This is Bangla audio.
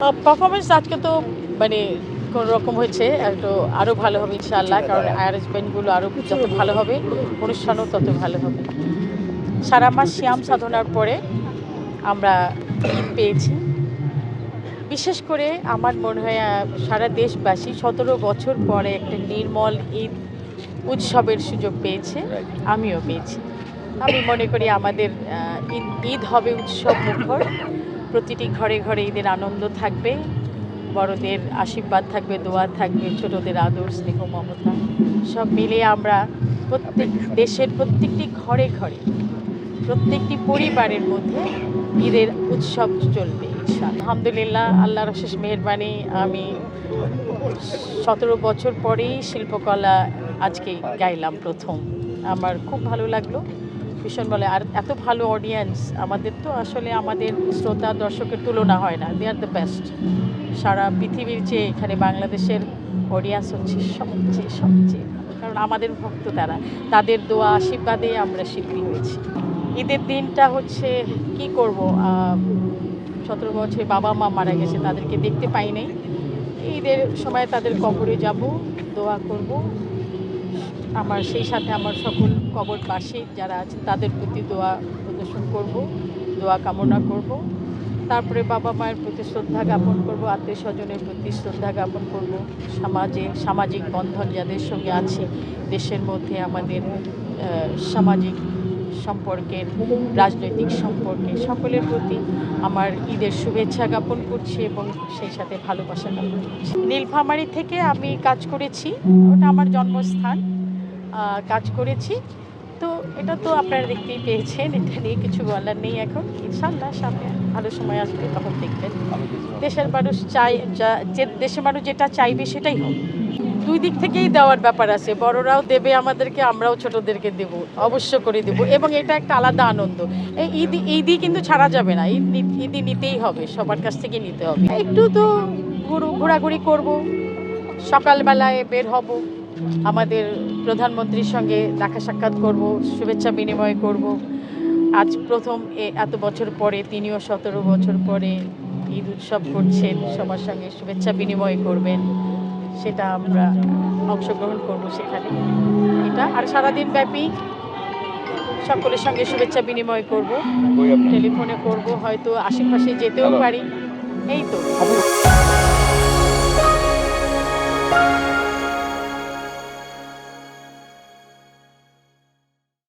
পারফরমেন্স আজকে তো মানে কোন রকম হয়েছে, একটু আরও ভালো হবে ইনশাআল্লাহ, কারণ অ্যারেঞ্জমেন্টগুলো আরও যত ভালো হবে অনুষ্ঠানও তত ভালো হবে। সারা মাস শ্যাম সাধনার পরে আমরা ঈদ পেয়েছি। বিশেষ করে আমার মনে হয় সারা দেশবাসী 17 বছর পরে একটা নির্মল ঈদ উৎসবের সুযোগ পেয়েছে, আমিও পেয়েছি। আমি মনে করি আমাদের ঈদ হবে উৎসব মুখর। প্রতিটি ঘরে ঘরে ঈদের আনন্দ থাকবে, বড়দের আশীর্বাদ থাকবে, দোয়া থাকবে, ছোটদের আদর স্নেহ মমতা সব মিলিয়ে আমরা প্রত্যেক দেশের প্রত্যেকটি ঘরে ঘরে প্রত্যেকটি পরিবারের মধ্যে ঈদের উৎসব চলবে ইনশাআল্লাহ। আলহামদুলিল্লাহ, আল্লাহর অশেষ মেহেরবানি। আমি 17 বছর পরেই শিল্পকলা আজকে গাইলাম প্রথম। আমার খুব ভালো লাগলো, ভীষণ বলে। আর এত ভালো অডিয়েন্স, আমাদের তো আসলে আমাদের শ্রোতা দর্শকের তুলনা হয় না, দে আর দ্য বেস্ট। সারা পৃথিবীর চেয়ে এখানে বাংলাদেশের অডিয়েন্স হচ্ছে সবচেয়ে সবচেয়ে ভালো, কারণ আমাদের ভক্ত তারা, তাদের দোয়া আশীর্বাদে আমরা শিল্পী হয়েছি। ঈদের দিনটা হচ্ছে কি করব, 17 বছরে বাবা মা মারা গেছে, তাদেরকে দেখতে পাই নাই। ঈদের সময় তাদের কবরে যাব, দোয়া করব। আমার সেই সাথে আমার সকল কবরবাসী যারা আছেন তাদের প্রতি দোয়া প্রদর্শন করব, দোয়া কামনা করব। তারপরে বাবা মায়ের প্রতি শ্রদ্ধা জ্ঞাপন করব, আত্মীয় স্বজনের প্রতি শ্রদ্ধা জ্ঞাপন করব। সামাজিক বন্ধন যাদের সঙ্গে আছে, দেশের মধ্যে আমাদের সামাজিক সম্পর্কের, রাজনৈতিক সম্পর্কে সকলের প্রতি আমার ঈদের শুভেচ্ছা জ্ঞাপন করছি এবং সেই সাথে ভালোবাসা জ্ঞাপন করছি। নীলফামারী থেকে আমি কাজ করেছি, ওটা আমার জন্মস্থান। কাজ করেছি, তো এটা তো আপনারা দেখতেই পেয়েছেন, এটা নিয়ে কিছু বলার নেই। এখন ইনশাআল্লাহ সামনে ভালো সময় আসবে, তখন দেখবেন। দেশের মানুষ দেশের মানুষ যেটা চাইবে সেটাই হবে। দুই দিক থেকেই দেওয়ার ব্যাপার আছে, বড়রাও দেবে আমাদেরকে, আমরাও ছোটদেরকে দেব, অবশ্য করে দেব, এবং এটা একটা আলাদা আনন্দ। এই ঈদই কিন্তু ছাড়া যাবে না, ঈদই নিতেই হবে, সবার কাছ থেকে নিতে হবে। একটু তো ঘোরাঘুরি করব, সকালবেলায় বের হব, আমাদের প্রধানমন্ত্রীর সঙ্গে দেখা সাক্ষাৎ করব, শুভেচ্ছা বিনিময় করব। আজ প্রথম এত বছর পরে তিনিও 17 বছর পরে ঈদ উৎসব করছেন, সবার সঙ্গে শুভেচ্ছা বিনিময় করবেন, সেটা আমরা অংশগ্রহণ করব সেখানে। এটা আর সারাদিন ব্যাপী সকলের সঙ্গে শুভেচ্ছা বিনিময় করব, টেলিফোনে করব, হয়তো আশেপাশে যেতেও পারি। এই তো।